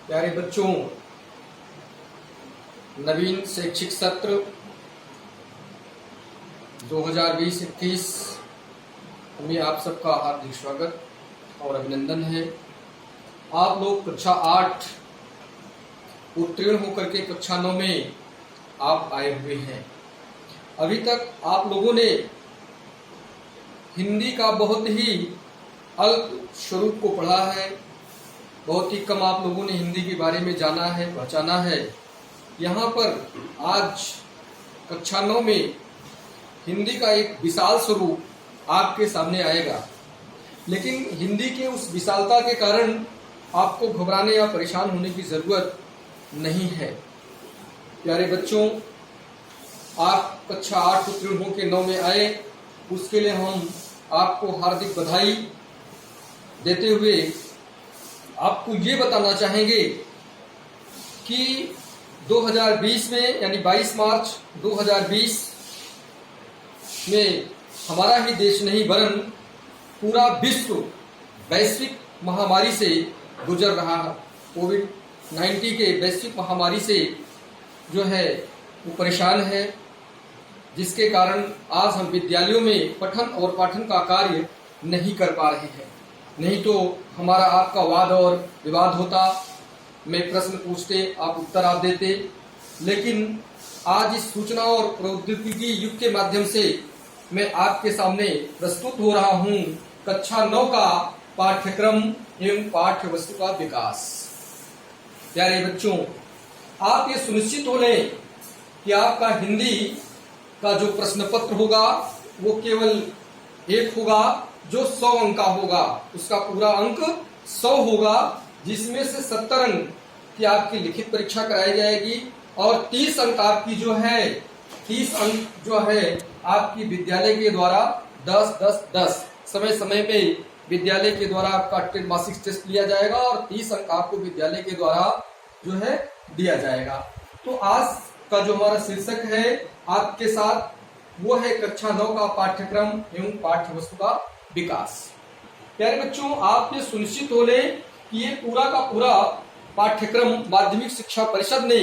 प्यारे बच्चों, नवीन शैक्षिक सत्र 2020-21 में आप सबका हार्दिक स्वागत और अभिनंदन है। आप लोग कक्षा 8 उत्तीर्ण होकर के कक्षा 9 में आप आए हुए हैं। अभी तक आप लोगों ने हिंदी का बहुत ही अल्प स्वरूप को पढ़ा है। बहुत ही कम आप लोगों ने हिंदी के बारे में जाना है, पहचाना है। यहाँ पर आज कक्षा 9 में हिंदी का एक विशाल स्वरूप आपके सामने आएगा, लेकिन हिंदी के उस विशालता के कारण आपको घबराने या परेशान होने की जरूरत नहीं है। प्यारे बच्चों, आप कक्षा 8 उत्तीर्ण होकर 9 में आए, उसके लिए हम आपको हार्दिक बधाई देते हुए आपको ये बताना चाहेंगे कि 2020 में यानी 22 मार्च 2020 में हमारा ही देश नहीं वरन पूरा विश्व वैश्विक महामारी से गुजर रहा है। कोविड-19 के वैश्विक महामारी से जो है वो परेशान है, जिसके कारण आज हम विद्यालयों में पठन और पाठन का कार्य नहीं कर पा रहे हैं। नहीं तो हमारा आपका वाद और विवाद होता, मैं प्रश्न पूछते, आप उत्तर आप देते। लेकिन आज इस सूचना और प्रौद्योगिकी युग के माध्यम से मैं आपके सामने प्रस्तुत हो रहा हूं कक्षा 9 का पाठ्यक्रम एवं पाठ्य वस्तु का विकास। प्यारे बच्चों, आप ये सुनिश्चित हो लें कि आपका हिंदी का जो प्रश्न पत्र होगा वो केवल एक होगा जो 100 अंक का होगा। उसका पूरा अंक 100 होगा, जिसमें से 70 अंक की आपकी लिखित परीक्षा कराई जाएगी और 30 अंक आपकी जो है 30 अंक जो है आपकी विद्यालय के द्वारा 10-10-10 समय समय पे विद्यालय के द्वारा आपका त्रैमासिक टेस्ट लिया जाएगा और 30 अंक आपको विद्यालय के द्वारा जो है दिया जाएगा। तो आज का जो हमारा शीर्षक है आपके साथ वो है कक्षा 9 का पाठ्यक्रम एवं पाठ्य वस्तु का विकास। प्यारे बच्चों, आप ये सुनिश्चित हो लें कि ये पूरा का पूरा पाठ्यक्रम माध्यमिक शिक्षा परिषद ने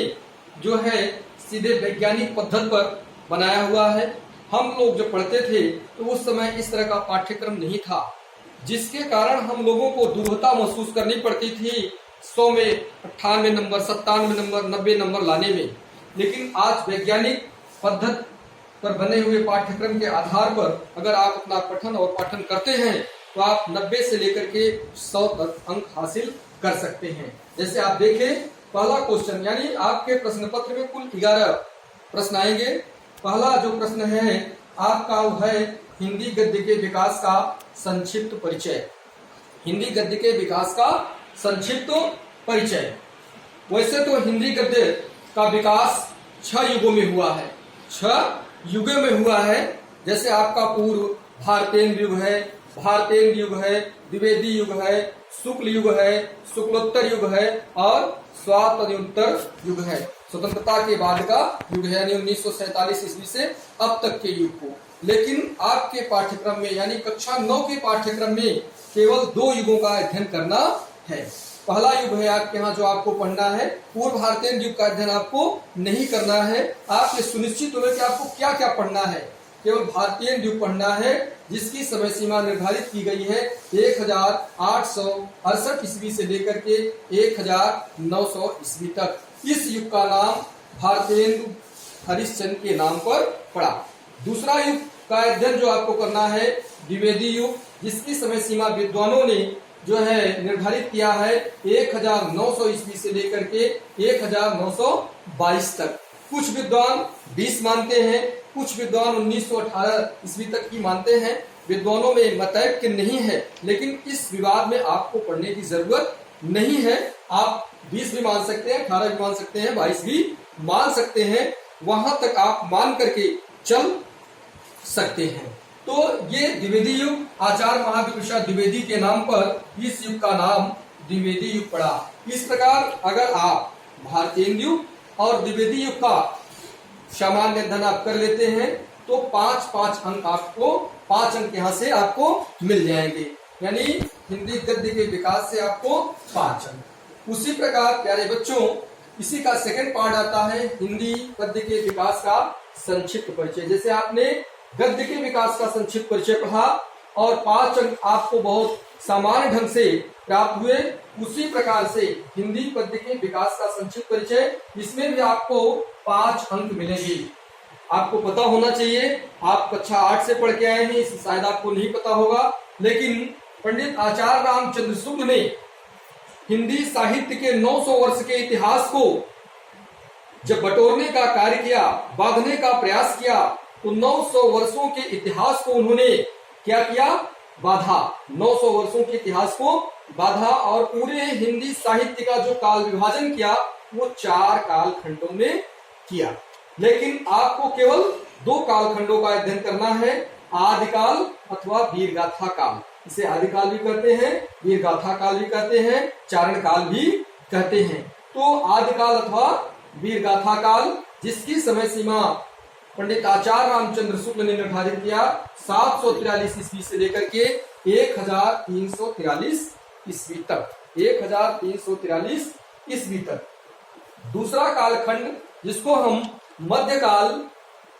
जो है सीधे वैज्ञानिक पद्धति पर बनाया हुआ है। हम लोग जब पढ़ते थे तो उस समय इस तरह का पाठ्यक्रम नहीं था, जिसके कारण हम लोगों को दुर्बलता महसूस करनी पड़ती थी 100 में 98 नंबर, 97 नंबर, 90 नंबर लाने में। लेकिन आज वैज्ञानिक पद्धति पर बने हुए पाठ्यक्रम के आधार पर अगर आप अपना पठन और पाठन करते हैं तो आप 90 से लेकर के 100 तक अंक हासिल कर सकते हैं। जैसे आप देखें, पहला क्वेश्चन यानी आपके प्रश्न पत्र में कुल 11 प्रश्न आएंगे। पहला जो प्रश्न है आपका वो है हिंदी गद्य के विकास का संक्षिप्त परिचय। हिंदी गद्य के विकास का संक्षिप्त परिचय। वैसे तो हिंदी गद्य का विकास 6 युगों में हुआ है, 6 युगों में हुआ है। जैसे आपका पूर्व भारतेंद्र युग है, भारतेंद्र युग है, द्विवेदी युग है, शुक्ल युग है, शुक्लोत्तर युग है और स्वातंत्र्योत्तर युग है। स्वतंत्रता के बाद का युग है यानी 1947 ईस्वी से अब तक के युग को। लेकिन आपके पाठ्यक्रम में यानी कक्षा 9 के पाठ्यक्रम में केवल 2 युगों का अध्ययन करना है। पहला युग है आपके यहाँ जो आपको पढ़ना है, पूर्व भारतीय युग का अध्ययन आपको नहीं करना है। आप ये सुनिश्चित हो कि आपको क्या क्या पढ़ना है। केवल भारतीय युग पढ़ना है, जिसकी समय सीमा निर्धारित की गई है 1868 ईस्वी से लेकर के 1900 ईस्वी तक। इस युग का नाम भारतेंदु हरिश्चंद्र के नाम पर पड़ा। दूसरा युग का अध्ययन जो आपको करना है द्विवेदी युग, जिसकी समय सीमा विद्वानों ने जो है निर्धारित किया है 1900 ईस्वी से लेकर के 1922 तक। कुछ विद्वान 20 मानते हैं, कुछ विद्वान 1918 ईस्वी तक ही मानते हैं। विद्वानों में मतैक्य नहीं है, लेकिन इस विवाद में आपको पढ़ने की जरूरत नहीं है। आप 20 भी मान सकते हैं, 18 भी मान सकते हैं, 22 भी मान सकते हैं, वहां तक आप मान करके चल सकते हैं। तो ये द्विवेदी युग आचार्य महाविदुषा द्विवेदी के नाम पर इस युग का नाम द्विवेदी युग पड़ा। इस प्रकार अगर आप भारतीय युग और द्विवेदी युग का सामान्य अध्ययन आप कर लेते हैं तो 5-5 अंक आपको 5 अंक यहाँ से आपको मिल जाएंगे। यानी हिंदी गद्य के विकास से आपको 5 अंक। उसी प्रकार प्यारे बच्चों, इसी का सेकंड पार्ट आता है हिंदी पद्य के विकास का संक्षिप्त परिचय। जैसे आपने गद्य के विकास का संक्षिप्त परिचय पढ़ा और 5 अंक आपको बहुत सामान्य ढंग से प्राप्त हुए, उसी प्रकार से हिंदी पद्य के विकास का संक्षिप्त परिचय, इसमें भी आपको 5 अंक मिलेंगे। आपको पता होना चाहिए, आप कक्षा 8 से पढ़ के आए हैं, इसे शायद आपको नहीं पता होगा, लेकिन पंडित आचार्य रामचंद्र शुक्ल ने हिंदी साहित्य के 900 वर्ष के इतिहास को जब बटोरने का कार्य किया, बांधने का प्रयास किया, तो 900 वर्षों के इतिहास को उन्होंने क्या किया? बाधा। 900 वर्षों के इतिहास को बाधा और पूरे हिंदी साहित्य का जो काल विभाजन किया वो 4 कालखंडों में किया। लेकिन आपको केवल 2 कालखंडों का अध्ययन करना है, आदिकाल अथवा वीरगाथा काल। इसे आदिकाल भी कहते हैं, वीरगाथा काल भी कहते हैं, चारण काल भी कहते हैं। तो आदिकाल अथवा वीरगाथा काल, जिसकी समय सीमा पंडित आचार्य रामचंद्र शुक्ल ने निर्धारित किया 743 ईस्वी से लेकर के 1343 ईस्वी तक, 1343 ईस्वी तक। दूसरा कालखंड जिसको हम मध्यकाल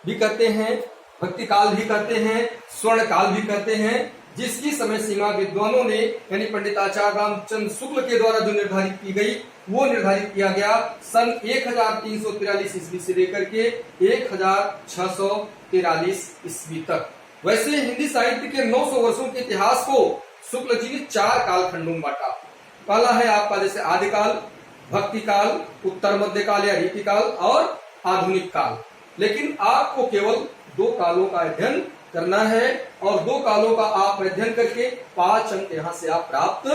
भी कहते हैं, भक्ति काल भी कहते हैं, स्वर्ण काल भी कहते हैं, जिसकी समय सीमा विद्वानों ने यानी पंडित आचार्य रामचंद्र शुक्ल के द्वारा जो निर्धारित की गई, वो निर्धारित किया गया सन 1343 ईस्वी से लेकर के 1643 ईस्वी तक। वैसे हिंदी साहित्य के 900 वर्षों के इतिहास को शुक्ल जी ने 4 कालखंडों में बांटा। पहला है आपका जैसे आदिकाल, भक्ति काल, उत्तर मध्यकाल या रीतिकाल और आधुनिक काल। लेकिन आपको केवल 2 कालों का अध्ययन करना है और 2 कालों का आप अध्ययन करके 5 अंक यहाँ से आप प्राप्त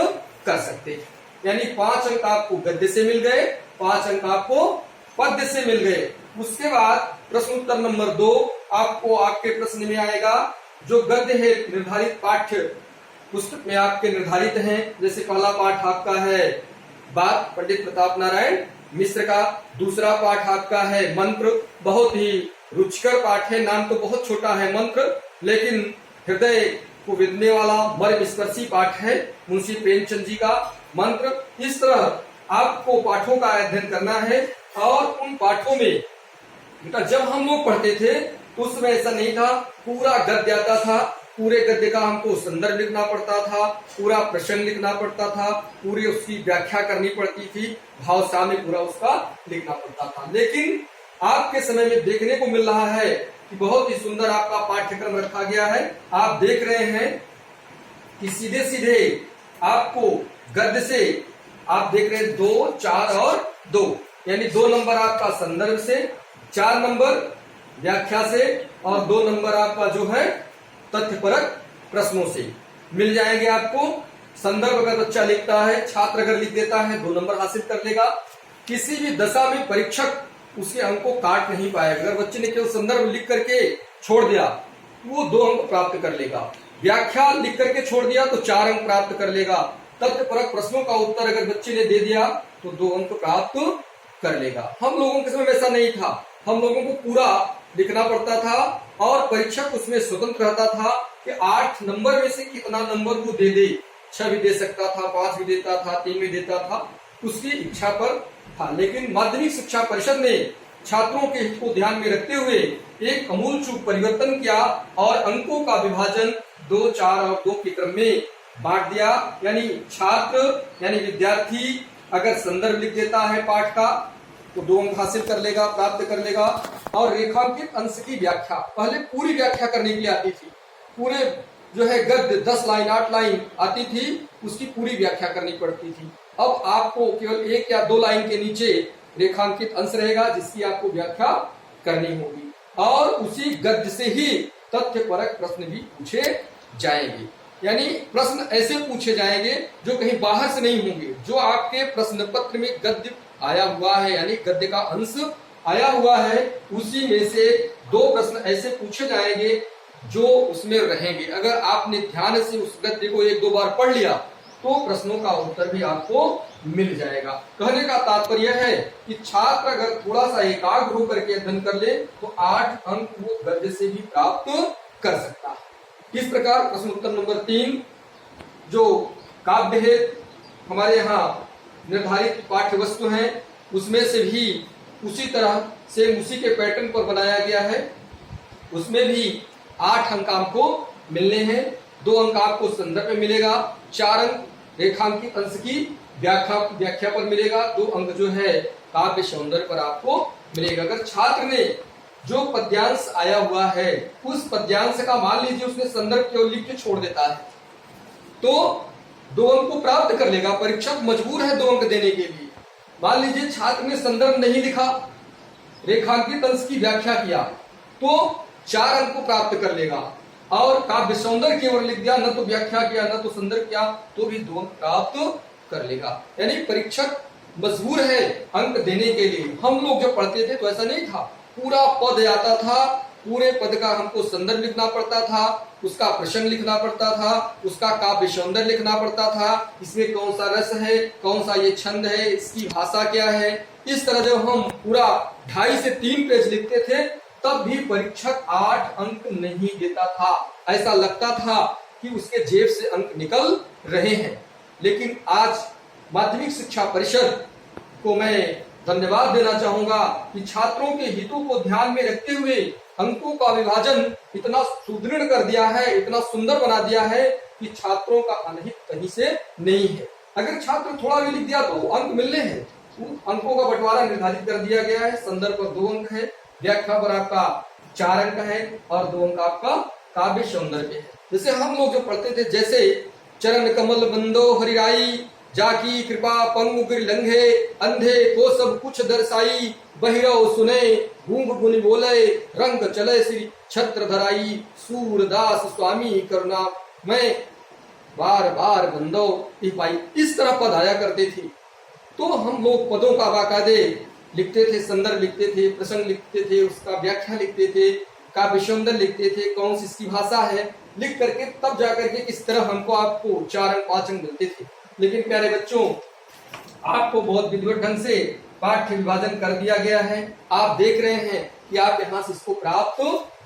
कर सकते हैं। यानी 5 अंक आपको गद्य से मिल गए, 5 अंक आपको पद्य से मिल गए। उसके बाद प्रश्न उत्तर नंबर 2 आपको आपके प्रश्न में आएगा। जो गद्य है निर्धारित पाठ्य पुस्तक में आपके निर्धारित हैं। जैसे पहला पाठ आपका है बात पंडित प्रताप नारायण मिश्र का, दूसरा पाठ आपका है मंत्र, बहुत ही रुचिकर पाठ है, नाम तो बहुत छोटा है मंत्र, लेकिन हृदय को विदने वाला मर्म स्पर्शी पाठ है मुंशी प्रेमचंद जी का मंत्र। इस तरह आपको पाठों का अध्ययन करना है और उन पाठों में बेटा जब हम लोग पढ़ते थे तो उस समय ऐसा नहीं था, पूरा गद्य आता था, पूरे गद्य का हमको संदर्भ लिखना पड़ता था, पूरा प्रसंग लिखना पड़ता था, पूरी उसकी व्याख्या करनी पड़ती थी, भाव सामने पूरा उसका लिखना पड़ता था। लेकिन आपके समय में देखने को मिल रहा है कि बहुत ही सुंदर आपका पाठ्यक्रम रखा गया है। आप देख रहे हैं कि सीधे सीधे आपको गद्य से आप देख रहे हैं 2, 4 और 2, यानी 2 नंबर आपका संदर्भ से, 4 नंबर व्याख्या से और 2 नंबर आपका जो है तथ्यपरक प्रश्नों से मिल जाएंगे आपको। संदर्भ अगर बच्चा लिखता है, छात्र अगर लिख देता है 2 नंबर हासिल कर लेगा। किसी भी दशा में परीक्षक उसके अंक को काट नहीं पाएगा। अगर बच्चे ने केवल संदर्भ लिख करके छोड़ दिया वो 2 अंक प्राप्त कर लेगा, व्याख्या लिख करके छोड़ दिया तो 4 अंक प्राप्त कर लेगा, तथ्यपरक प्रश्नों का उत्तर अगर बच्चे ने दे दिया तो 2 अंक प्राप्त कर लेगा। हम लोगों के समय वैसा नहीं था, हम लोगों को पूरा लिखना पड़ता था और परीक्षक उसमें स्वतंत्र रहता था कि 8 नंबर में से कितना नंबर वो दे दे, 6 भी दे सकता था, 5 भी देता था, 3 भी देता था, उसकी इच्छा पर था। लेकिन माध्यमिक शिक्षा परिषद ने छात्रों के हित को ध्यान में रखते हुए एक अमूलचूल परिवर्तन किया और अंकों का विभाजन 2, 4 और 2 के क्रम में बांट दिया। यानी छात्र यानी विद्यार्थी अगर संदर्भ लिख देता है पाठ का तो 2 अंक हासिल कर लेगा, प्राप्त कर लेगा। और रेखांकित अंश की व्याख्या पहले पूरी व्याख्या करने के लिए आती थी, पूरे जो है गद्य 10 लाइन 8 लाइन आती थी, उसकी पूरी व्याख्या करनी पड़ती थी। अब आपको केवल 1 या 2 लाइन के नीचे रेखांकित अंश रहेगा जिसकी आपको व्याख्या करनी होगी और उसी गद्य से ही तथ्यपरक प्रश्न भी पूछे जाएंगे। यानी प्रश्न ऐसे पूछे जाएंगे जो कहीं बाहर से नहीं होंगे, जो आपके प्रश्न पत्र में गद्य आया हुआ है यानी गद्य का अंश आया हुआ है, उसी में से 2 प्रश्न ऐसे पूछे जाएंगे जो उसमें रहेंगे। अगर आपने ध्यान से उस गद्य को 1-2 बार पढ़ लिया तो प्रश्नों का उत्तर भी आपको मिल जाएगा। कहने का तात्पर्य है कि छात्र अगर थोड़ा सा एकाग्र होकर के अध्ययन कर ले तो 8 अंक वो गद्य से भी प्राप्त कर सकता है। इस प्रकार प्रश्न उत्तर नंबर 3 जो काव्य है हमारे यहाँ निर्धारित पाठ्य वस्तु हैं उसमें से भी उसी तरह से उसी के पैटर्न पर बनाया गया है। उसमें भी 8 अंक आपको मिलने हैं। 2 अंक आपको संदर्भ में मिलेगा, 4 अंक रेखांकित अंश की व्याख्या पर मिलेगा, 2 अंक जो है काव्य सौंदर्य पर आपको मिलेगा। अगर छात्र ने जो पद्यांश आया हुआ है उस पद्यांश का मान लीजिए उसने संदर्भ केवल लिख के छोड़ देता है तो 2 अंक को प्राप्त कर लेगा। परीक्षक मजबूर है 2 अंक देने के लिए। मान लीजिए छात्र ने संदर्भ नहीं लिखा, रेखांकित अंश की व्याख्या किया तो 4 अंक को प्राप्त कर लेगा, और काव्य सौंदर्य केवल लिख दिया, न तो व्याख्या किया न तो संदर्भ किया, तो भी 2 अंक प्राप्त कर लेगा। यानी परीक्षक मजबूर है अंक देने के लिए। हम लोग जब पढ़ते थे तो ऐसा नहीं था, पूरा पद आता था, पूरे पद का हमको संदर्भ लिखना पड़ता था, उसका प्रसंग लिखना पड़ता था, उसका काव्य सौंदर्य लिखना पड़ता था, इसमें कौन सा रस है, कौन सा ये छंद है, इसकी भाषा क्या है। इस तरह जब हम पूरा 2.5 से 3 पेज लिखते थे तब भी परीक्षक 8 अंक नहीं देता था। ऐसा लगता था कि उसके जेब से अंक निकल रहे हैं। लेकिन आज माध्यमिक शिक्षा परिषद को मैं धन्यवाद देना चाहूंगा कि छात्रों के हितों को ध्यान में रखते हुए अंकों का विभाजन इतना सुदृढ़ कर दिया है, इतना सुंदर बना दिया है कि छात्रों का अनहित कहीं से नहीं है। अगर छात्र थोड़ा भी लिख दिया तो अंक मिलने हैं। अंकों का बंटवारा निर्धारित कर दिया गया है। संदर्भ पर 2 अंक है, व्याख्या पर आपका 4 अंक है और 2 अंक आपका काव्य सौंदर्य पे है। जैसे हम लोग जो पढ़ते थे, जैसे चरण कमल बंदो हरिराई, जाकी कृपा पंगु गिर लंघे, अंधे को सब कुछ दर्शाई, बहिरव सुने गूंग गुनि बोले, रंग चले श्री छत्र धराई, सूरदास स्वामी करुणा मैं बार बार बंदो पाई। इस तरह पद आया करते थे। तो हम लोग पदों का बाकायदे लिखते थे, संदर्भ लिखते थे, प्रसंग लिखते थे, उसका व्याख्या लिखते थे, काव्य सौंदर्य लिखते थे, कौन सी इसकी भाषा है, लिख करके तब जाकर के इस तरह हमको आपको 4 अंक 5 अंक मिलते थे। लेकिन प्यारे बच्चों, आपको बहुत विधिवत ढंग से पाठ्य विभाजन कर दिया गया है। आप देख रहे हैं कि आप यहाँ से इसको प्राप्त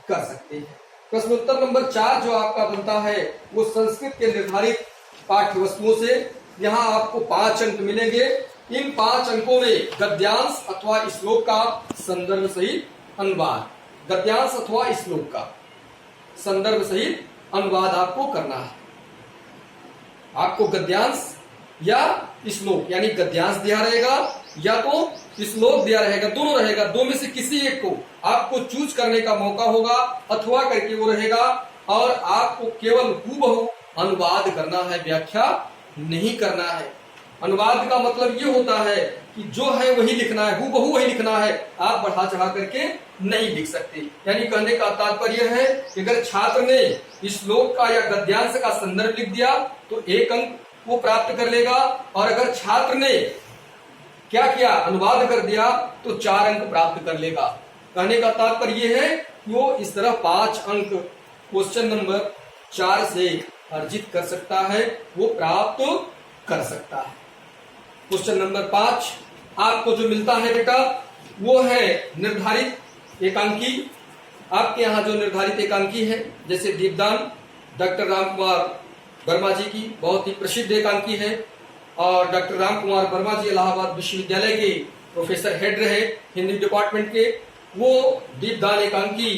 कर सकते हैं। प्रश्नोत्तर नंबर 4 जो आपका बनता है वो संस्कृत के निर्धारित पाठ्य वस्तुओं से। यहाँ आपको 5 अंक मिलेंगे। इन 5 अंकों में गद्यांश अथवा श्लोक का संदर्भ सहित अनुवाद, गद्यांश अथवा श्लोक का संदर्भ सहित अनुवाद आपको करना है। आपको गद्यांश या श्लोक, यानी गद्यांश दिया रहेगा या तो श्लोक दिया रहेगा, दोनों रहेगा। 2 में से किसी एक को आपको चूज करने का मौका होगा, अथवा करके वो रहेगा, और आपको केवल हूबहू अनुवाद करना है, व्याख्या नहीं करना है। अनुवाद का मतलब ये होता है कि जो है वही लिखना है, हूबहू वही लिखना है, आप बढ़ा चढ़ा करके नहीं लिख सकते। यानी कहने का तात्पर्य है कि अगर छात्र ने श्लोक का या गद्यांश का संदर्भ लिख दिया तो 1 अंक वो प्राप्त कर लेगा, और अगर छात्र ने क्या किया, अनुवाद कर दिया, तो 4 अंक प्राप्त कर लेगा। कहने का तात्पर्य यह है कि वो इस तरह 5 अंक क्वेश्चन नंबर 4 से अर्जित कर सकता है, वो प्राप्त कर सकता है। क्वेश्चन नंबर 5 आपको जो मिलता है बेटा वो है निर्धारित एकांकी। आपके यहाँ जो निर्धारित एकांकी है, जैसे दीपदान डॉक्टर राम कुमार वर्मा जी की बहुत ही प्रसिद्ध एकांकी है, और डॉक्टर राम कुमार वर्मा जी इलाहाबाद विश्वविद्यालय के प्रोफेसर हेड रहे हिंदी डिपार्टमेंट के। वो दीपदान एकांकी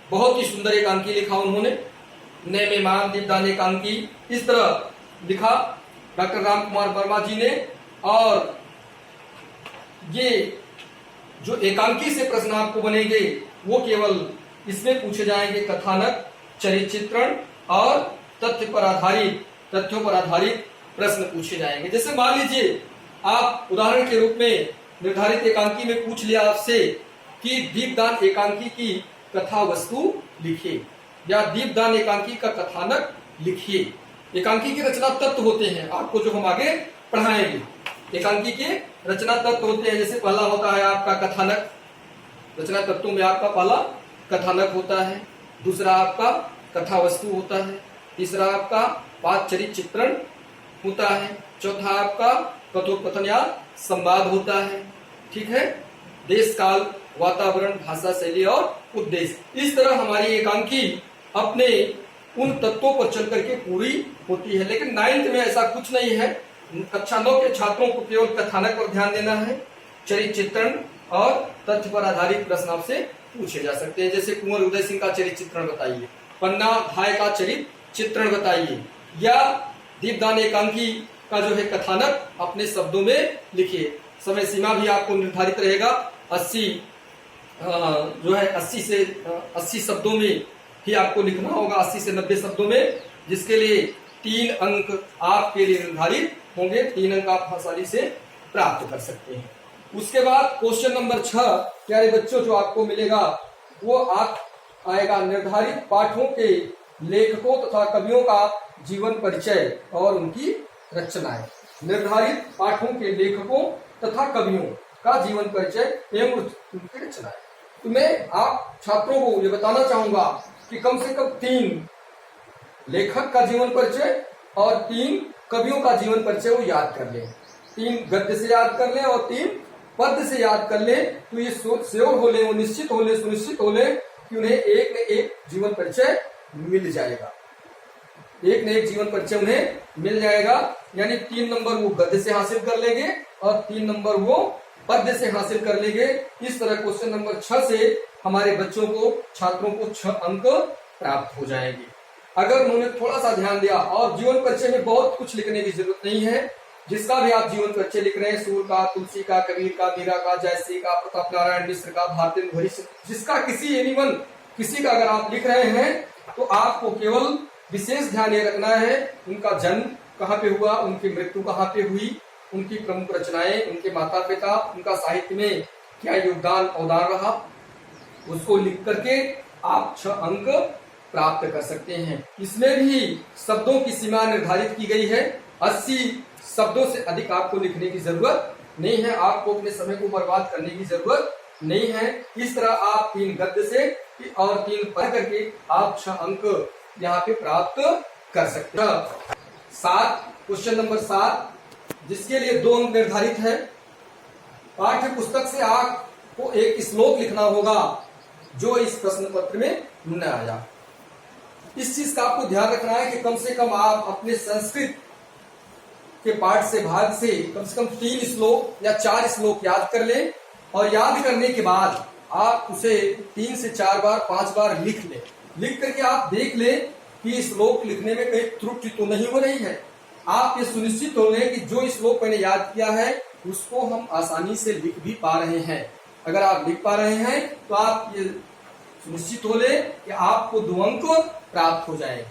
बहुत ही सुंदर एकांकी लिखा उन्होंने, नए मेहमान दीपदान एकांकी, इस तरह लिखा डॉक्टर राम कुमार वर्मा जी ने। और ये जो एकांकी से प्रश्न आपको बनेंगे वो केवल इसमें पूछे जाएंगे कथानक, चरित्र चित्रण और तथ्यों पर आधारित प्रश्न पूछे जाएंगे। जैसे मान लीजिए आप उदाहरण के रूप में निर्धारित एकांकी में पूछ लिया आपसे कि दीपदान एकांकी की कथा वस्तु लिखिए या दीपदान एकांकी का कथानक लिखिए। एकांकी के रचना तत्व होते हैं, आपको जो हम आगे पढ़ाएंगे। एकांकी के रचना तत्व होते हैं, जैसे पहला होता है आपका कथानक, रचना तत्वों में आपका पहला कथानक होता है, दूसरा आपका कथा वस्तु होता है, तीसरा आपका पाठ चरित्र चित्रण होता है, चौथा आपका कथोपकथन या संवाद होता है। ठीक है, देश काल, वातावरण, भाषा शैली और उद्देश्य। इस तरह हमारी एकांकी अपने उन तत्वों पर चल करके पूरी होती है। लेकिन 9th में ऐसा कुछ नहीं है, कक्षा 9 के छात्रों को केवल कथानक पर ध्यान देना है। चरित्र चित्रण और तथ्य पर आधारित प्रश्न आपसे पूछे जा सकते हैं। जैसे कुंवर उदय सिंह का चरित्र चित्रण बताइए, पन्ना धाय का चरित्र चित्रण बताइए, या दीपदान एकांकी का जो है कथानक अपने शब्दों में लिखिए। समय सीमा भी आपको निर्धारित रहेगा, 80 शब्दों में ही आपको लिखना होगा, 80 से 90 शब्दों में, जिसके लिए 3 अंक आपके लिए निर्धारित होंगे। 3 अंक आप आसानी से प्राप्त कर सकते हैं। उसके बाद क्वेश्चन नंबर 6 प्यारे बच्चों जो आपको मिलेगा वो आएगा निर्धारित पाठों के लेखकों तथा कवियों का जीवन परिचय और उनकी रचनाएं। निर्धारित पाठों के लेखकों तथा कवियों का जीवन परिचय एवं उनकी रचनाएं। तो मैं आप छात्रों को ये बताना चाहूंगा कि कम से कम 3 लेखक का जीवन परिचय और 3 कवियों का जीवन परिचय वो याद कर लें। 3 गद्य से याद कर लें और 3 पद्य से याद कर लें, तो ये श्योर हो ले, वो निश्चित हो ले, सुनिश्चित हो ले कि उन्हें एक न एक जीवन परिचय मिल जाएगा। एक न एक जीवन परिचय उन्हें मिल जाएगा। यानी 3 नंबर वो गद्य से हासिल कर लेंगे और 3 नंबर वो पद्य से हासिल कर लेंगे। इस तरह क्वेश्चन नंबर 6 से हमारे बच्चों को, छात्रों को 6 अंक प्राप्त हो जाएंगे। अगर उन्होंने थोड़ा सा ध्यान दिया, और जीवन परिचय में बहुत कुछ लिखने की जरूरत नहीं है, जिसका भी आप जीवन परिचय लिख रहे हैं, सूर का, तुलसी का, कबीर का, मीरा का, जयश्री का, प्रताप नारायण मिश्र का, भारतेंदु हरीश, जिसका किसी का अगर आप लिख रहे हैं तो आपको केवल विशेष ध्यान ये रखना है उनका जन्म कहाँ पे हुआ, उनकी मृत्यु कहाँ पे हुई, उनकी प्रमुख रचनाएं, उनके माता पिता, उनका साहित्य में क्या योगदान अवदान रहा, उसको लिख करके आप 6 अंक प्राप्त कर सकते हैं। इसमें भी शब्दों की सीमा निर्धारित की गई है। 80 शब्दों से अधिक आपको लिखने की जरूरत नहीं है, आपको अपने समय को बर्बाद करने की जरूरत नहीं है। इस तरह आप 3 गद्य से और 3 पढ़ करके आप 6 अंक यहाँ पे प्राप्त कर सकते हैं। 7 क्वेश्चन नंबर 7 जिसके लिए 2 अंक निर्धारित है। पाठ्य पुस्तक से आपको एक श्लोक लिखना होगा जो इस प्रश्न पत्र में न आया। इस चीज का आपको ध्यान रखना है कि कम से कम आप अपने संस्कृत के पाठ से भाग से कम 3 श्लोक या 4 श्लोक याद कर लें, और याद करने के बाद आप उसे 3 से 4 बार 5 बार लिख लें। लिख करके आप देख लें कि श्लोक लिखने में कहीं त्रुटि तो नहीं हो रही है। आप ये सुनिश्चित हो लें कि जो श्लोक मैंने याद किया है उसको हम आसानी से लिख भी पा रहे हैं। अगर आप लिख पा रहे हैं तो आप ये सुनिश्चित हो ले कि आपको 2 अंक प्राप्त हो जाएंगे।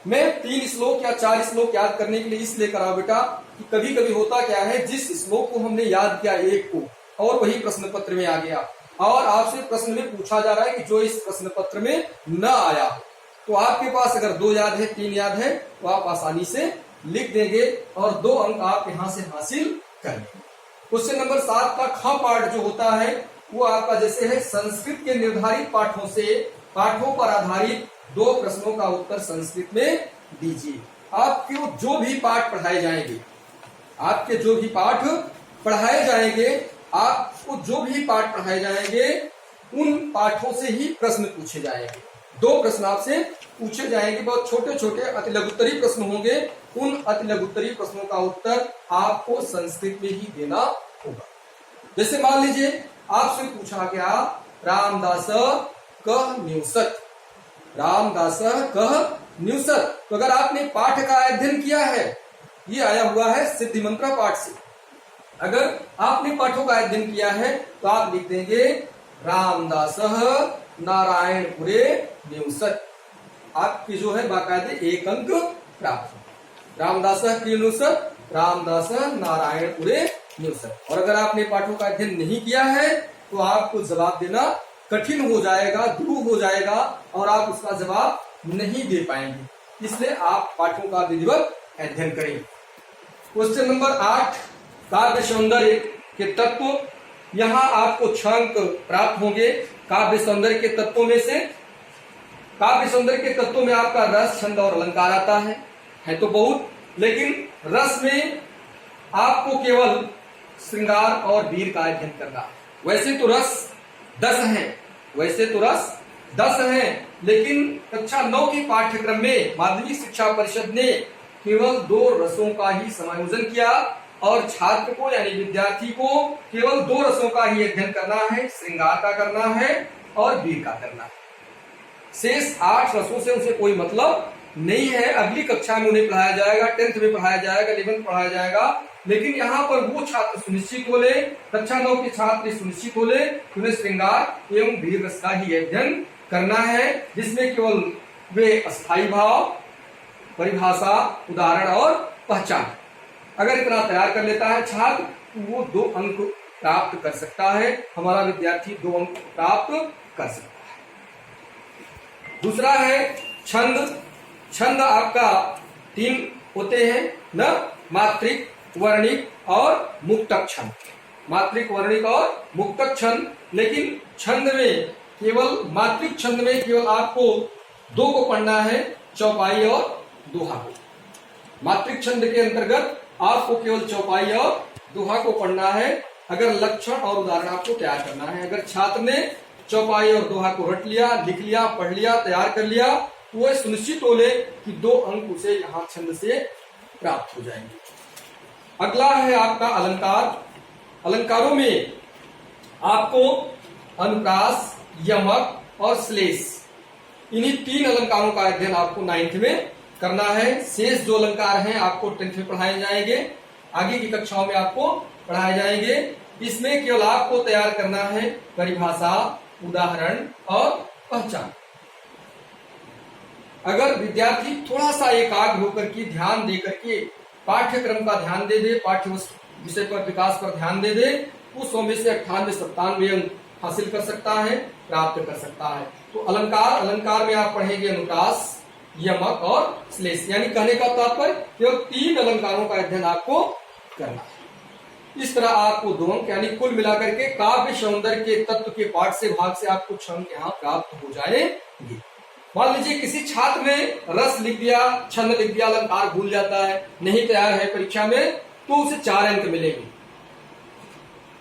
मैं 3 श्लोक या 4 श्लोक याद करने के लिए इसलिए करा बेटा कि कभी कभी होता क्या है, जिस श्लोक को हमने याद किया एक को, और वही प्रश्न पत्र में आ गया और आपसे प्रश्न में पूछा जा रहा है कि जो इस प्रश्न पत्र में न आया, तो आपके पास अगर 2 याद है, 3 याद है, तो आप आसानी से लिख देंगे और 2 अंक आप यहां से हासिल कर लेंगे। क्वेश्चन नंबर 7 का ख पार्ट जो होता है वो आपका जैसे है, संस्कृत के निर्धारित पाठों पर आधारित 2 प्रश्नों का उत्तर संस्कृत में दीजिए। आपके जो भी पाठ पढ़ाए जाएंगे, आपको जो भी पाठ पढ़ाए जाएंगे उन पाठों से ही प्रश्न पूछे जाएंगे। 2 प्रश्न आपसे पूछे जाएंगे, बहुत छोटे छोटे अति लघुत्तरी प्रश्न होंगे। उन अति लघुत्तरी प्रश्नों का उत्तर आपको संस्कृत में ही देना होगा। जैसे मान लीजिए आपसे पूछा गया रामदास कह न्यूसत, रामदास कह न्यूसत, तो अगर आपने पाठ का अध्ययन किया है, ये आया हुआ है सिद्धि मंत्रा पाठ से, अगर आपने पाठों का अध्ययन किया है तो आप लिख देंगे रामदास नारायणपुरे न्यूसत। आपकी जो है बाकायदे 1 अंक प्राप्त हो। रामदास की न्यूसत, रामदास नारायणपुरे न्यूसत। और अगर आपने पाठों का अध्ययन नहीं किया है तो आपको जवाब देना कठिन हो जाएगा, दुरूह हो जाएगा और आप उसका जवाब नहीं दे पाएंगे। इसलिए आप पाठों का विधिवत अध्ययन करें। क्वेश्चन नंबर 8 काव्य सौंदर्य के तत्व। यहाँ आपको 6 अंक प्राप्त होंगे। काव्य सौंदर्य के तत्वों में से, काव्य सौंदर्य के तत्वों में आपका रस, छंद और अलंकार आता है तो बहुत, लेकिन रस में आपको केवल श्रृंगार और वीर का अध्ययन करना है। वैसे तो रस 10 हैं, लेकिन कक्षा 9 की पाठ्यक्रम में माध्यमिक शिक्षा परिषद ने केवल 2 रसों का ही समायोजन किया और छात्र को यानी विद्यार्थी को केवल 2 रसों का ही अध्ययन करना है, श्रृंगार का करना है और वीर का करना है। शेष 8 रसों से उसे कोई मतलब नहीं है। अगली कक्षा में उन्हें पढ़ाया जाएगा, 10th में पढ़ाया जाएगा, 11th पढ़ाया जाएगा, लेकिन यहाँ पर वो छात्र सुनिश्चित हो ले, कक्षा 9 के छात्र सुनिश्चित हो ले कि उन्हें श्रृंगार एवं वीर रस का ही अध्ययन करना है, जिसमें केवल वे अस्थायी भाव, परिभाषा, उदाहरण और पहचान। अगर इतना तैयार कर लेता है छात्र, वो 2 अंक प्राप्त कर सकता है। हमारा विद्यार्थी 2 अंक प्राप्त कर सकता है। दूसरा है छंद। छंद आपका 3 होते हैं न, मात्रिक, वर्णिक और मुक्तक छंद। मात्रिक, वर्णिक और मुक्तक छंद। लेकिन छंद में केवल मात्रिक छंद में केवल आपको 2 को पढ़ना है, चौपाई और दोहा को। मात्रिक छंद के अंतर्गत आपको केवल चौपाई और दोहा को पढ़ना है। अगर लक्षण और उदाहरण आपको तैयार करना है। अगर छात्र ने चौपाई और दोहा को रट लिया, लिख लिया, पढ़ लिया, तैयार कर लिया, तो वह सुनिश्चित हो ले कि 2 अंक उसे यहाँ छंद से प्राप्त हो जाएंगे। अगला है आपका अलंकार। अलंकारों में आपको अनुप्रास, यमक और श्लेष, इन्हीं 3 अलंकारों का अध्ययन आपको 9th में करना है। शेष जो अलंकार हैं आपको 10th में पढ़ाए जाएंगे, आगे की कक्षाओं में आपको पढ़ाए जाएंगे। इसमें केवल आपको तैयार करना है परिभाषा, उदाहरण और पहचान। अगर विद्यार्थी थोड़ा सा एकाग्र होकर के ध्यान दे करके पाठ्यक्रम का ध्यान दे दे, पाठ्य विषय पर विकास पर ध्यान दे दे, तो 100 में से 98-97 अंक हासिल कर सकता है, प्राप्त कर सकता है। तो अलंकार में आप पढ़ेंगे अनुप्रास, यमक और श्लेष। यानी कहने का तात्पर्य केवल 3 अलंकारों का अध्ययन आपको करना है। इस तरह आपको 2 अंक यानी कुल मिलाकर के काव्य सौंदर्य के तत्व के पाठ से भाग से आपको 6 अंक यहाँ प्राप्त हो जाएंगे। मान लीजिए किसी छात्र ने रस लिख दिया, छंद लिख दिया, अलंकार भूल जाता है, नहीं तैयार है परीक्षा में, तो उसे 4 अंक मिलेंगे।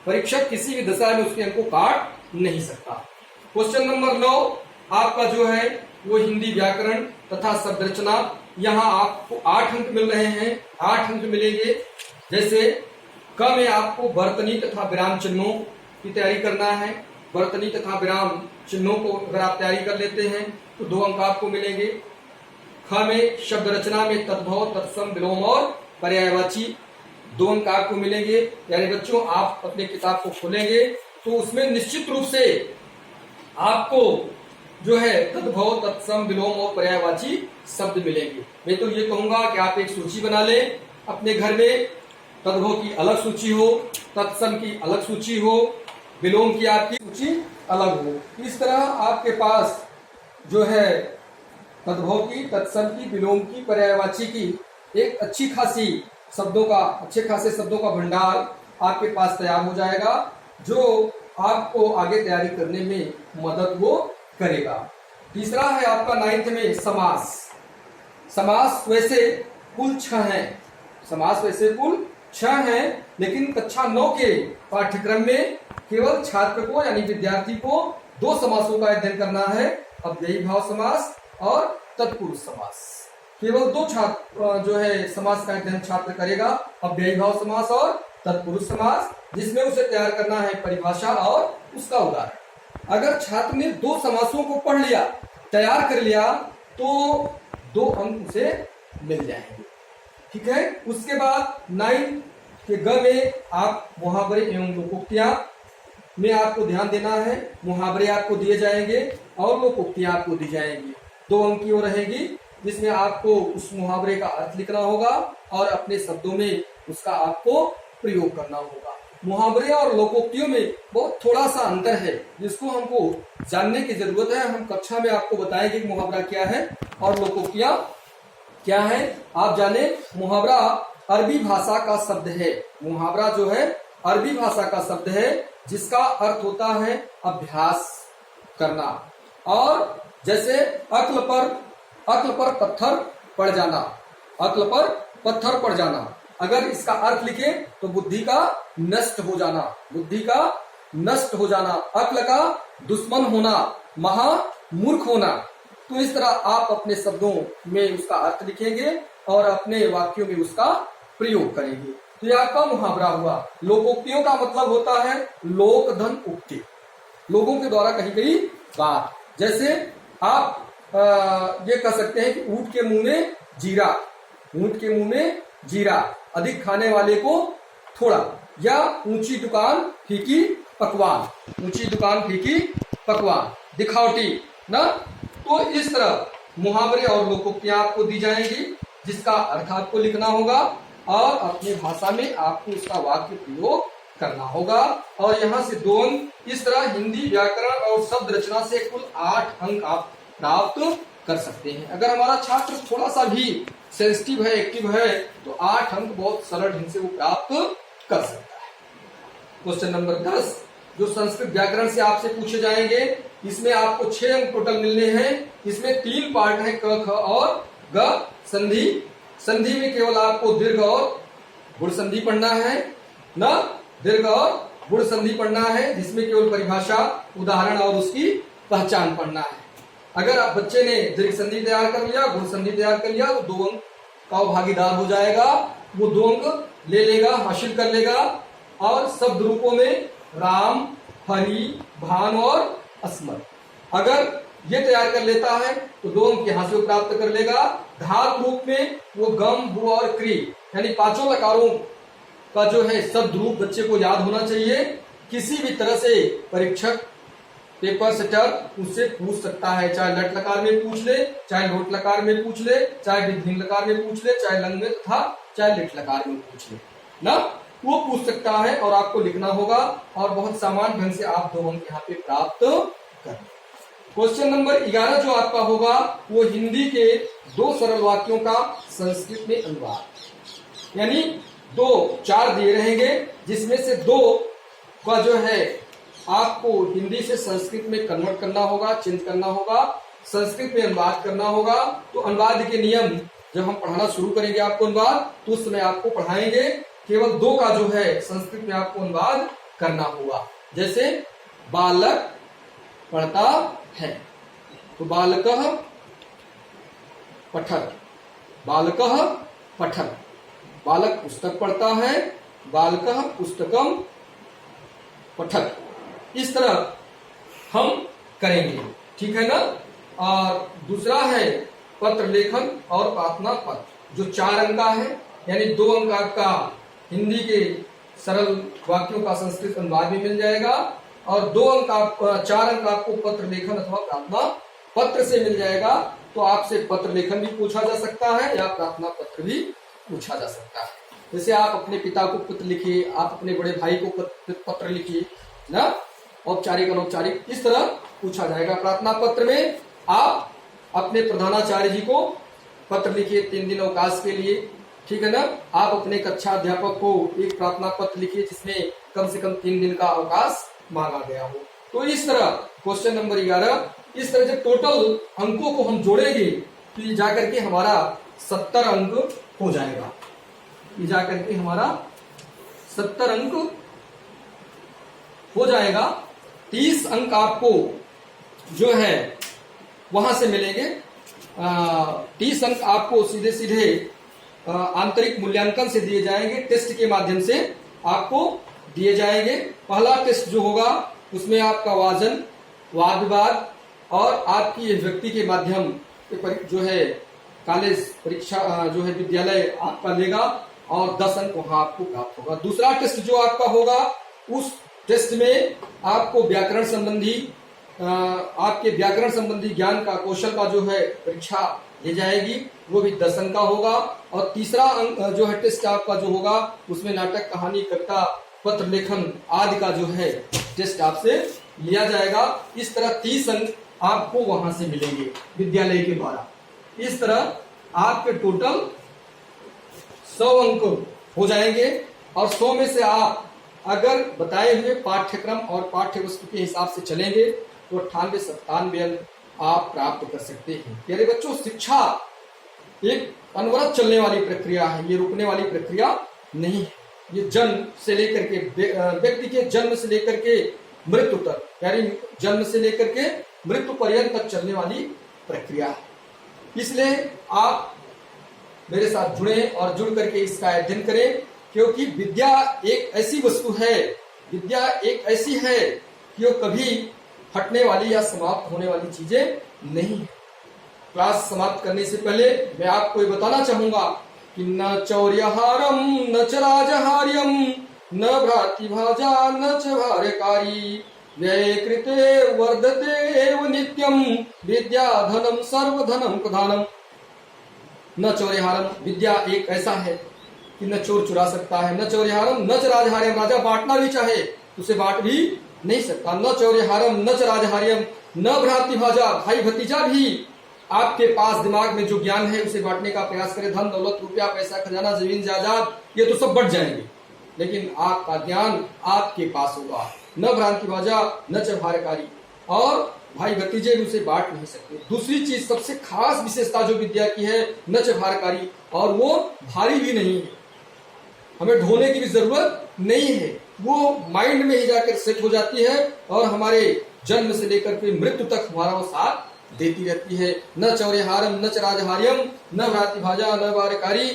परीक्षक किसी भी दशा में उसके अंक को काट नहीं सकता। क्वेश्चन नंबर 9 आपका जो है वो हिंदी व्याकरण तथा शब्द रचना। यहाँ आपको 8 अंक मिल रहे हैं, 8 अंक मिलेंगे। जैसे क में आपको वर्तनी तथा विराम चिन्हों की तैयारी करना है। वर्तनी तथा विराम चिन्हों को अगर आप तैयारी कर लेते हैं तो 2 अंक आपको मिलेंगे। ख में शब्द रचना में तद्भव, तत्सम, विलोम और पर्यायवाची, 2 अंक आपको मिलेंगे। यानी बच्चों आप अपने किताब को खोलेंगे तो उसमें निश्चित रूप से आपको जो है तद्भव, तत्सम, विलोम और पर्यायवाची शब्द मिलेंगे। मैं तो ये कहूंगा कि आप एक सूची बना लें अपने घर में। तद्भव की अलग सूची हो, तत्सम की अलग सूची हो, विलोम की आपकी सूची अलग हो। इस तरह आपके पास जो है तद्भव की, तत्सम की, विलोम की, पर्यायवाची की एक अच्छे खासे शब्दों का भंडार आपके पास तैयार हो जाएगा, जो आपको आगे तैयारी करने में मदद वो करेगा। तीसरा है आपका 9th में समास। समास वैसे कुल 6 हैं, समास वैसे कुल 6 हैं, लेकिन कक्षा 9 के पाठ्यक्रम में केवल छात्र को यानी विद्यार्थी को 2 समासों का अध्ययन करना है, अव्ययी भाव समास और तत्पुरुष समास। केवल 2 छात्र जो है समास का अध्ययन छात्र करेगा, अव्ययी भाव समास और तत्पुरुष समास, जिसमें उसे तैयार करना है परिभाषा और उसका उदाहरण। अगर छात्र ने 2 समासों को पढ़ लिया, तैयार कर लिया, तो 2 अंक उसे मिल जाएंगे। ठीक है। उसके बाद 9 के ग में आप मुहावरे एवं लोकोक्तियां में आपको ध्यान देना है। मुहावरे आपको दिए जाएंगे और लोकोक्तियां आपको दी जाएंगी। 2 अंक की वो रहेगी, जिसमें आपको उस मुहावरे का अर्थ लिखना होगा और अपने शब्दों में उसका आपको प्रयोग करना होगा। मुहावरे और लोकोक्तियों में बहुत थोड़ा सा अंतर है, जिसको हमको जानने की जरूरत है। हम कक्षा में आपको बताएंगे कि मुहावरा क्या है और लोकोक्तियां क्या है। आप जाने, मुहावरा अरबी भाषा का शब्द है। मुहावरा जो है अरबी भाषा का शब्द है, जिसका अर्थ होता है अभ्यास करना। और जैसे अक्ल पर पत्थर पड़ जाना, अक्ल पर पत्थर पड़ जाना, अगर इसका अर्थ लिखे तो बुद्धि का नष्ट हो जाना, बुद्धि का नष्ट हो जाना, अक्ल का दुश्मन होना, महामूर्ख होना। तो इस तरह आप अपने शब्दों में उसका अर्थ लिखेंगे और अपने वाक्यों में उसका प्रयोग करेंगे। तो यह आपका मुहावरा हुआ। लोकोक्तियों का मतलब होता है लोक धन उक्ति, लोगों के द्वारा कही गई बात। जैसे आप ये कह सकते हैं कि ऊंट के मुंह में जीरा, ऊंट के मुंह में जीरा, अधिक खाने वाले को थोड़ा, या ऊंची दुकान फीकी पकवान, ऊंची दुकान फीकी पकवान, दिखावटी ना। तो इस तरह मुहावरे और लोकोक्तियां आपको दी जाएंगी, जिसका अर्थ आपको लिखना होगा और अपनी भाषा में आपको उसका वाक्य प्रयोग करना होगा। और यहाँ से 2 अंक। इस तरह हिंदी व्याकरण और शब्द रचना से कुल 8 अंक आप प्राप्त कर सकते हैं। अगर हमारा छात्र थोड़ा सा भी सेंसिटिव है, एक्टिव है, तो 8 अंक बहुत सरल ढंग से वो प्राप्त कर सकता है। क्वेश्चन नंबर 10 जो संस्कृत व्याकरण से आपसे पूछे जाएंगे, इसमें आपको 6 अंक टोटल मिलने हैं। इसमें 3 पार्ट हैं, क, ख और ग। संधि, संधि में केवल आपको दीर्घ और गुण संधि पढ़ना है ना, दीर्घ और गुण संधि पढ़ना है, जिसमें केवल परिभाषा, उदाहरण और उसकी पहचान पढ़ना है। अगर आप बच्चे ने दीर्घ संधि तैयार कर लिया, गुण संधि तैयार कर लिया, तो 2 अंक का भागीदार हो जाएगा, वो 2 अंक ले लेगा, हासिल कर लेगा। और शब्द रूपों में राम, हरि, भान और अस्मर, अगर ये तैयार कर लेता है तो 2 अंक यहाँ से प्राप्त कर लेगा। धातु रूप में वो गम, भू और क्री, यानी 5 लकारों का जो है शब्द रूप बच्चे को याद होना चाहिए। किसी भी तरह से परीक्षक, पेपर सेटर उससे पूछ सकता है, चाहे लट लकार में पूछ ले, चाहे लोट लकार में पूछ ले, चाहे दीर्घ लकार में पूछ ले, चाहे लंग में तथा चाहे लिट लकार में पूछ ले ना, वो पूछ सकता है और आपको लिखना होगा। और बहुत सामान्य ढंग से आप 2 अंक यहाँ पे प्राप्त कर। क्वेश्चन नंबर 11 जो आपका होगा वो हिंदी के 2 सरल वाक्यों का संस्कृत में अनुवाद, यानी 4 दिए रहेंगे, जिसमें से 2 का जो है आपको हिंदी से संस्कृत में कन्वर्ट करना होगा, चेंज करना होगा, संस्कृत में अनुवाद करना होगा। तो अनुवाद के नियम जब हम पढ़ाना शुरू करेंगे आपको अनुवाद, तो उस समय आपको पढ़ाएंगे। केवल 2 का जो है संस्कृत में आपको अनुवाद करना होगा। जैसे बालक पढ़ता है, तो बालकः पठत्, बालकः पठत्, बालक पुस्तक पढ़ता है, बालकः पुस्तकम पठत्। इस तरह हम करेंगे, ठीक है ना। और दूसरा है पत्र लेखन और प्रार्थना पत्र, जो 4 अंक का है, यानी 2 अंक आपका हिंदी के सरल वाक्यों का संस्कृत अनुवाद भी मिल जाएगा, और 4 अंक आपको पत्र लेखन अथवा प्रार्थना पत्र से मिल जाएगा। तो आपसे पत्र लेखन भी पूछा जा सकता है या प्रार्थना पत्र भी पूछा जा सकता है। जैसे आप अपने पिता को पत्र लिखिए, आप अपने बड़े भाई को पत्र लिखिए ना, औपचारिक अनौपचारिक, इस तरह पूछा जाएगा। प्रार्थना पत्र में आप अपने प्रधानाचार्य जी को पत्र लिखिए 3 दिन अवकाश के लिए, ठीक है ना। आप अपने कक्षा अध्यापक को एक प्रार्थना पत्र लिखिए जिसमें कम से कम 3 दिन का अवकाश मांगा गया हो। तो इस तरह क्वेश्चन नंबर 11, इस तरह से टोटल अंकों को हम जोड़ेंगे तो ये जाकर के हमारा 70 अंक हो जाएगा। ये जाकर के हमारा 70 अंक हो जाएगा। 30 अंक आपको जो है वहां से मिलेंगे। 30 अंक आपको सीधे सीधे आंतरिक मूल्यांकन से दिए जाएंगे, टेस्ट के माध्यम से आपको दिए जाएंगे। पहला टेस्ट जो होगा उसमें आपका वाचन, वाद विवाद और आपकी व्यक्ति के माध्यम जो है कॉलेज परीक्षा जो है विद्यालय आपका लेगा और 10 अंक वहां आपको प्राप्त होगा। दूसरा टेस्ट जो आपका होगा उस टेस्ट में आपको व्याकरण संबंधी आपके व्याकरण संबंधी ज्ञान का, कौशल का जो है परीक्षा ली जाएगी, वो भी 10 अंक का होगा। और तीसरा अंक जो है टेस्ट आपका जो होगा उसमें नाटक, कहानी, कविता, पत्र लेखन आदि का जो है टेस्ट आपसे लिया जाएगा। इस तरह 30 अंक आपको वहां से मिलेंगे विद्यालय के द्वारा। इस तरह आपके टोटल 100 अंक हो जाएंगे और 100 में से आप अगर बताए हुए पाठ्यक्रम और पाठ्य वस्तु के हिसाब से चलेंगे तो 98-97 अंक आप प्राप्त कर सकते हैं। प्यारे बच्चों, शिक्षा एक अनवरत चलने वाली प्रक्रिया है, ये रुकने वाली प्रक्रिया नहीं है। ये जन्म से लेकर के व्यक्ति के जन्म से लेकर के मृत्यु तक, यानी जन्म से लेकर के मृत्यु पर्यंत तक चलने वाली प्रक्रिया है। इसलिए आप मेरे साथ जुड़े और जुड़ करके इसका अध्ययन करें, क्योंकि विद्या एक ऐसी वस्तु है, विद्या एक ऐसी है कि वो कभी हटने वाली या समाप्त होने वाली चीजें नहीं है। क्लास समाप्त करने से पहले मैं आपको ये बताना चाहूंगा कि न चौर्यहारम न च राजहार्यम न भ्रातृभाजा न च भार्यकारी व्यय कृते वर्धते एव नित्यम विद्या धनम सर्वधनम प्रधानम। न चौर्यहारम, विद्या एक ऐसा है कि न चोर चुरा सकता है, न चौर्यहारम न च राजहार्यम, राजा बांटना भी चाहे तो उसे बांट भी नहीं सकता। न चौर्यहारम न च राजहार्यम न भ्रातृभाजा, भाई भतीजा भी आपके पास दिमाग में जो ज्ञान है उसे बांटने का प्रयास करे। धन दौलत रुपया पैसा खजाना जमीन जायदाद ये तो सब बढ़ जाएंगे, लेकिन आपका ज्ञान आपके पास होगा। न भ्रांतिभाजा न च भार्यकारी, और भाई भतीजे उसे बांट नहीं सकते। दूसरी चीज सबसे खास विशेषता जो विद्या की है, न च भारकारी, और वो भारी भी नहीं है, हमें ढोने की भी जरूरत नहीं है, वो माइंड में ही जाकर सेट हो जाती है और हमारे जन्म से लेकर के मृत्यु तक हमारा वो साथ देती रहती है। न चौर्यहारम न च राजहार्यम न भ्रातृभाजा न भारकारी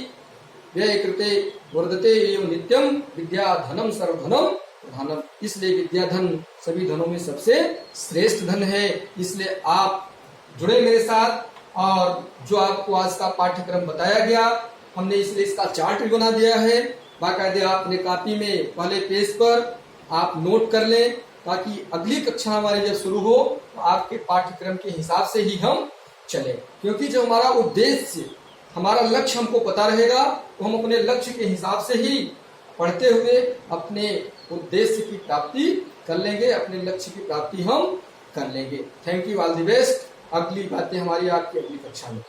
व्यय कृते वर्धते एव नित्यम विद्या धनम सर्वधनम प्रधानम। इसलिए विद्या धन सभी धनों में सबसे श्रेष्ठ धन है। इसलिए आप जुड़े मेरे साथ, और जो आपको आज का पाठ्यक्रम बताया गया हमने इसलिए इसका चार्ट भी बना दिया है। बाकायदे आप अपने कॉपी में पहले पेज पर आप नोट कर लें, ताकि अगली कक्षा हमारी जब शुरू हो तो आपके पाठ्यक्रम के हिसाब से ही हम चलें। क्योंकि जो हमारा उद्देश्य, हमारा लक्ष्य हमको पता रहेगा तो हम अपने लक्ष्य के हिसाब से ही पढ़ते हुए अपने उद्देश्य की प्राप्ति कर लेंगे, अपने लक्ष्य की प्राप्ति हम कर लेंगे। Thank you, all the best. अगली बातें हमारी आपकी अगली कक्षा में।